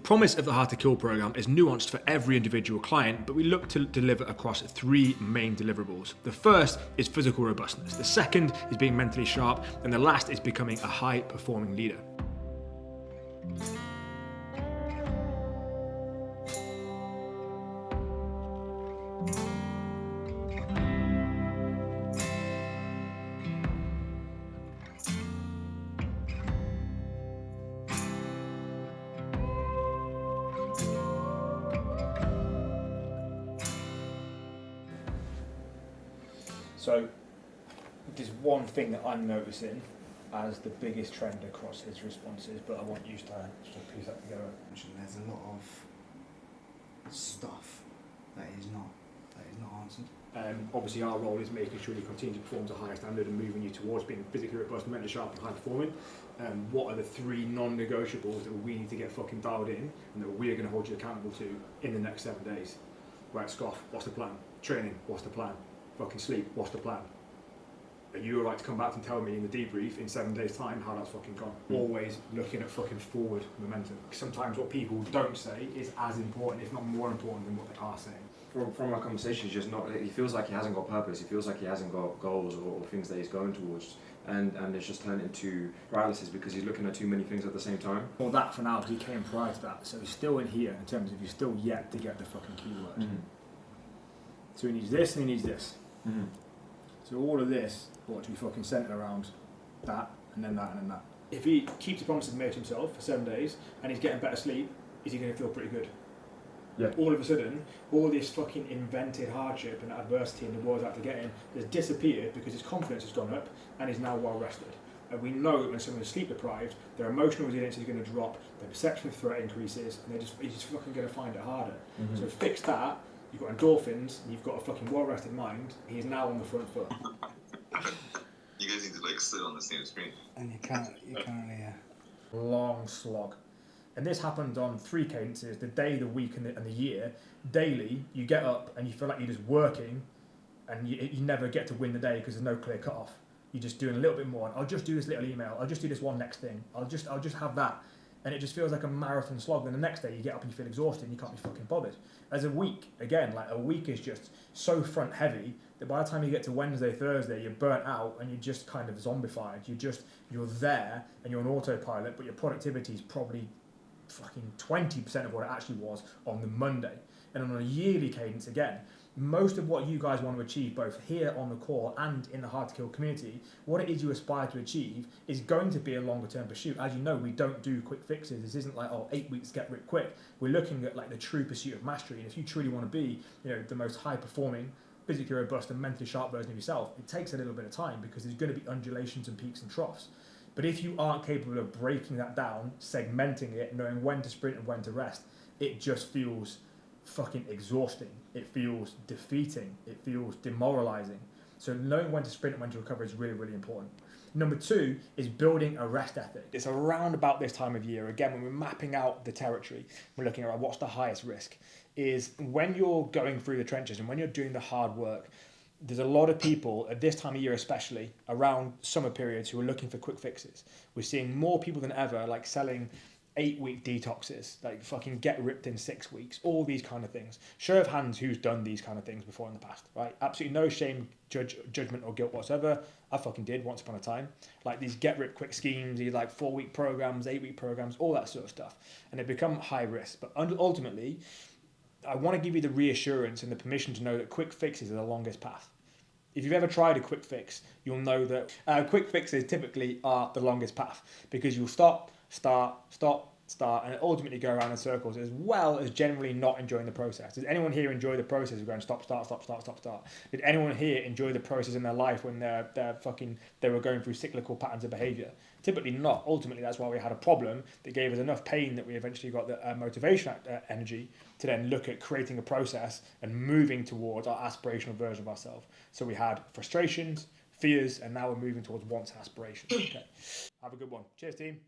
Promise of the Hard To Kill program is nuanced for every individual client, but we look to deliver across 3 main deliverables. The first is physical robustness, the second is being mentally sharp, and the last is becoming a high-performing leader. So there's one thing that I'm noticing as the biggest trend across his responses, but I want you to piece that together. There's a lot of stuff that is not answered. Obviously our role is making sure you continue to perform to a higher standard and moving you towards being physically robust, mentally sharp and high performing. What are the 3 non-negotiables that we need to get fucking dialed in and that we're going to hold you accountable to in the next 7 days? Right, Scoff, what's the plan? Training, what's the plan? Fucking sleep, what's the plan? Are you alright to come back and tell me in the debrief in 7 days time how that's fucking gone? Always looking at fucking forward momentum. Sometimes what people don't say is as important, if not more important than what they are saying. From our conversation, just not. He feels like he hasn't got purpose. He feels like he hasn't got goals or things that he's going towards, and it's just turned into paralysis because he's looking at too many things at the same time. Well, that for now, because he came prior to that, so he's still in here in terms of he's still yet to get the fucking keyword. Mm-hmm. So he needs this and he needs this. Mm-hmm. So all of this ought to be fucking centered around that and then that and then that. If he keeps the promises made to himself for 7 days and he's getting better sleep, is he going to feel pretty good? Yeah. All of a sudden, all this fucking invented hardship and adversity in the world's out to get him has disappeared because his confidence has gone up and he's now well rested. And we know that when someone is sleep deprived, their emotional resilience is going to drop, their perception of threat increases, and he's just fucking going to find it harder. Mm-hmm. So fix that. You've got endorphins, you've got a fucking well-rested mind, he's now on the front foot. You guys need to sit on the same screen. And you can't Long slog. And this happened on 3 cadences, the day, the week and the year. Daily, you get up and you feel like you're just working and you never get to win the day because there's no clear cut-off. You're just doing a little bit more. I'll just do this little email. I'll just do this one next thing. I'll just have that. And it just feels like a marathon slog. Then the next day you get up and you feel exhausted and you can't be fucking bothered. As a week, again, like a week is just so front heavy that by the time you get to Wednesday, Thursday, you're burnt out and you're just kind of zombified. You're there and you're on autopilot, but your productivity is probably fucking 20% of what it actually was on the Monday. And on a yearly cadence, again, most of what you guys want to achieve, both here on the call and in the Hard To Kill community, what it is you aspire to achieve is going to be a longer term pursuit. As you know, we don't do quick fixes. This isn't like, 8 weeks get rid quick. We're looking at like the true pursuit of mastery. And if you truly want to be, the most high performing, physically robust and mentally sharp version of yourself, it takes a little bit of time because there's going to be undulations and peaks and troughs. But if you aren't capable of breaking that down, segmenting it, knowing when to sprint and when to rest, it just feels fucking exhausting. It feels defeating. It feels demoralizing. So knowing when to sprint and when to recover is really, really important. Number 2 is building a rest ethic. It's around about this time of year, again, when we're mapping out the territory, we're looking at what's the highest risk, is when you're going through the trenches and when you're doing the hard work, there's a lot of people at this time of year, especially around summer periods, who are looking for quick fixes. We're seeing more people than ever like selling 8-week detoxes, like fucking get ripped in 6 weeks, all these kind of things. Show of hands who's done these kind of things before in the past, right? Absolutely no shame, judgment or guilt whatsoever. I fucking did once upon a time. Like these get rip quick schemes, these like 4-week programs, 8-week programs, all that sort of stuff. And they become high risk. But ultimately, I want to give you the reassurance and the permission to know that quick fixes are the longest path. If you've ever tried a quick fix, you'll know that quick fixes typically are the longest path because you'll stop, and ultimately go around in circles, as well as generally not enjoying the process. Does anyone here enjoy the process of going stop, start? Did anyone here enjoy the process in their life when they were going through cyclical patterns of behaviour? Typically not. Ultimately, that's why we had a problem that gave us enough pain that we eventually got the motivation energy to then look at creating a process and moving towards our aspirational version of ourselves. So we had frustrations, fears, and now we're moving towards wants and aspirations. Okay. Have a good one. Cheers, team.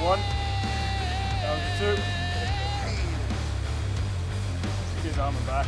one. That was the two. Stick his arm and back.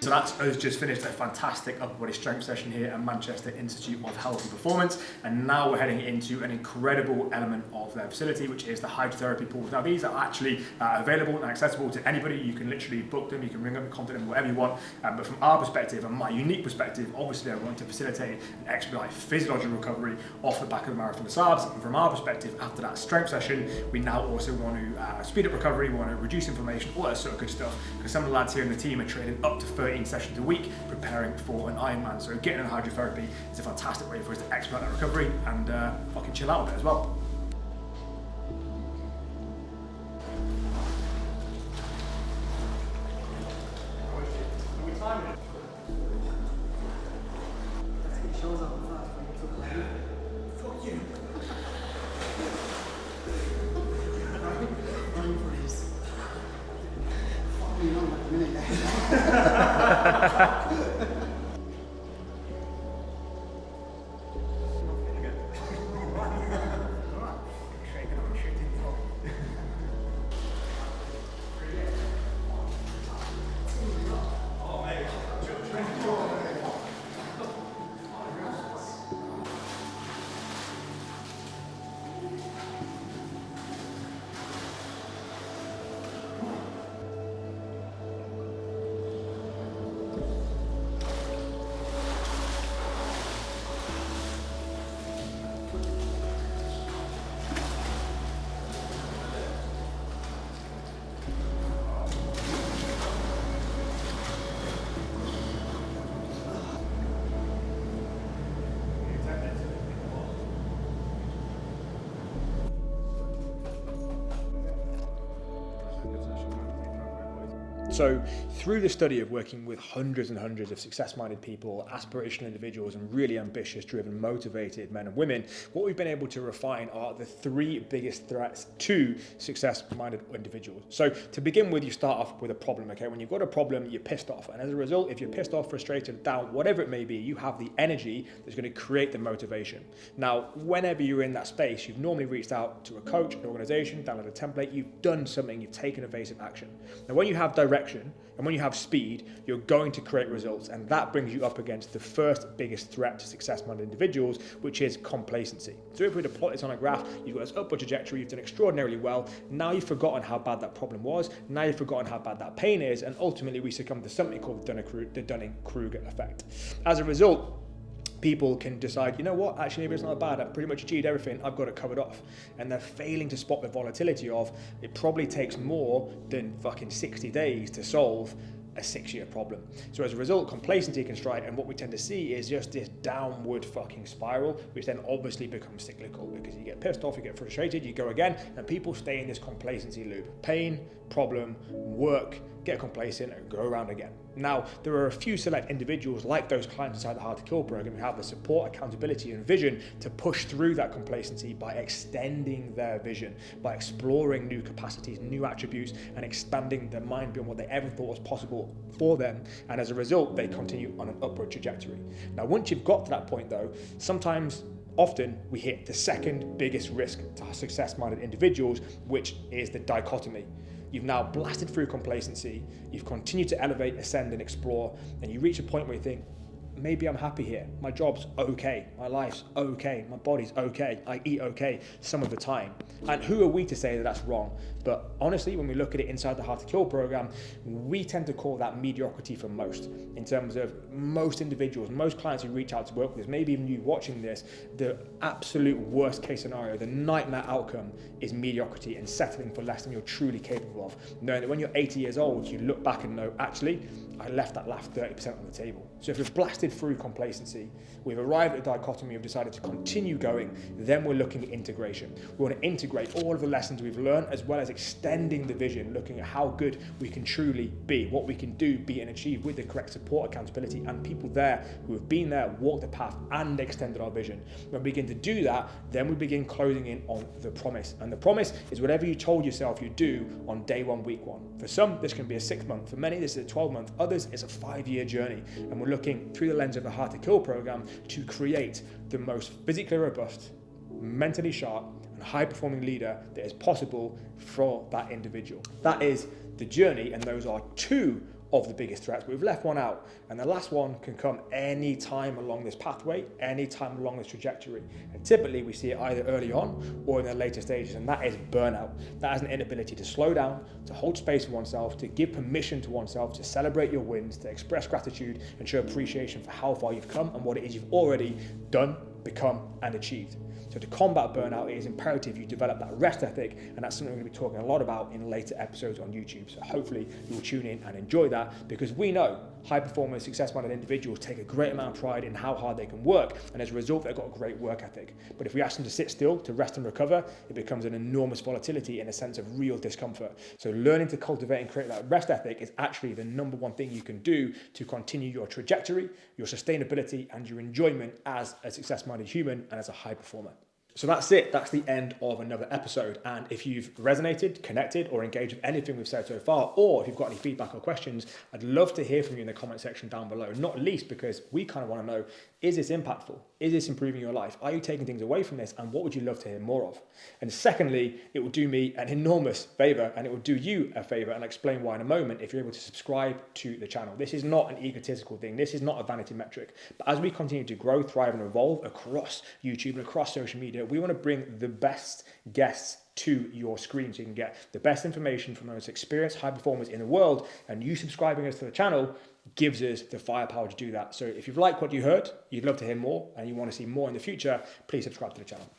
So that's us just finished a fantastic upper body strength session here at Manchester Institute of Health and Performance, and now we're heading into an incredible element of their facility, which is the hydrotherapy pools. Now these are actually available and accessible to anybody. You can literally book them, you can ring up and contact them, whatever you want. But from our perspective, and my unique perspective, obviously I want to facilitate and expedite physiological recovery off the back of marathon SARBs. And from our perspective, after that strength session, we now also want to speed up recovery, we want to reduce inflammation, all that sort of good stuff. Because some of the lads here in the team are training up to 13 sessions a week preparing for an Ironman. So getting in hydrotherapy is a fantastic way for us to expedite that recovery and fucking chill out a bit as well. Fuck you. So through the study of working with hundreds and hundreds of success-minded people, aspirational individuals, and really ambitious, driven, motivated men and women, what we've been able to refine are the three biggest threats to success-minded individuals. So to begin with, you start off with a problem, okay? When you've got a problem, you're pissed off. And as a result, if you're pissed off, frustrated, down, whatever it may be, you have the energy that's going to create the motivation. Now, whenever you're in that space, you've normally reached out to a coach, an organization, downloaded a template, you've done something, you've taken evasive action. Now, when you have direction, and when you have speed, you're going to create results, and that brings you up against the first biggest threat to success-minded individuals, which is complacency. So if we were to plot this on a graph, you've got this upward trajectory, you've done extraordinarily well, now you've forgotten how bad that problem was, now you've forgotten how bad that pain is, and ultimately we succumb to something called the Dunning-Kruger effect. As a result, people can decide, you know what, actually maybe it's not bad, I've pretty much achieved everything, I've got it covered off. And they're failing to spot the volatility of, it probably takes more than fucking 60 days to solve a 6-year problem. So as a result, complacency can strike, and what we tend to see is just this downward fucking spiral, which then obviously becomes cyclical, because you get pissed off, you get frustrated, you go again, and people stay in this complacency loop. Pain, problem, work, get complacent, and go around again. Now, there are a few select individuals like those clients inside the Hard To Kill program who have the support, accountability, and vision to push through that complacency by extending their vision, by exploring new capacities, new attributes, and expanding their mind beyond what they ever thought was possible for them. And as a result, they continue on an upward trajectory. Now, once you've got to that point though, often we hit the second biggest risk to success-minded individuals, which is the dichotomy. You've now blasted through complacency, you've continued to elevate, ascend, and explore, and you reach a point where you think, maybe I'm happy here, my job's okay, my life's okay, my body's okay, I eat okay some of the time. And who are we to say that that's wrong? But honestly, when we look at it inside the Hard To Kill program, we tend to call that mediocrity for most. In terms of most individuals, most clients who reach out to work with us, maybe even you watching this, the absolute worst case scenario, the nightmare outcome is mediocrity and settling for less than you're truly capable of. Knowing that when you're 80 years old, you look back and know, actually, I left that last 30% on the table. So if we've blasted through complacency, we've arrived at a dichotomy, we've decided to continue going, then we're looking at integration. We want to integrate all of the lessons we've learned, as well as extending the vision, looking at how good we can truly be, what we can do, be and achieve with the correct support, accountability, and people there who have been there, walked the path, and extended our vision. When we begin to do that, then we begin closing in on the promise. And the promise is whatever you told yourself you do on day one, week one. For some, this can be a 6 month. For many, this is a 12-month. Others, it's a 5-year journey. And we're looking through the lens of the Hard to Kill program to create the most physically robust, mentally sharp, and high-performing leader that is possible for that individual. That is the journey, and those are 2 of the biggest threats. We've left one out, and the last one can come any time along this pathway, any time along this trajectory. And typically we see it either early on or in the later stages, and that is burnout. That is an inability to slow down, to hold space for oneself, to give permission to oneself, to celebrate your wins, to express gratitude and show appreciation for how far you've come and what it is you've already done, become, and achieved. So to combat burnout, it is imperative you develop that rest ethic, and that's something we're going to be talking a lot about in later episodes on YouTube. So hopefully you'll tune in and enjoy that, because we know high performers, success-minded individuals take a great amount of pride in how hard they can work, and as a result, they've got a great work ethic. But if we ask them to sit still, to rest and recover, it becomes an enormous volatility and a sense of real discomfort. So learning to cultivate and create that rest ethic is actually the number one thing you can do to continue your trajectory, your sustainability, and your enjoyment as a success-minded human and as a high performer. So that's it. That's the end of another episode. And if you've resonated, connected, or engaged with anything we've said so far, or if you've got any feedback or questions, I'd love to hear from you in the comment section down below. Not least because we kind of want to know, is this impactful? Is this improving your life? Are you taking things away from this? And what would you love to hear more of? And secondly, it will do me an enormous favor, and it will do you a favor, and I'll explain why in a moment, if you're able to subscribe to the channel. This is not an egotistical thing. This is not a vanity metric. But as we continue to grow, thrive, and evolve across YouTube and across social media, we want to bring the best guests to your screen so you can get the best information from the most experienced high performers in the world, and you subscribing us to the channel gives us the firepower to do that. So if you've liked what you heard, you'd love to hear more, and you want to see more in the future, please subscribe to the channel.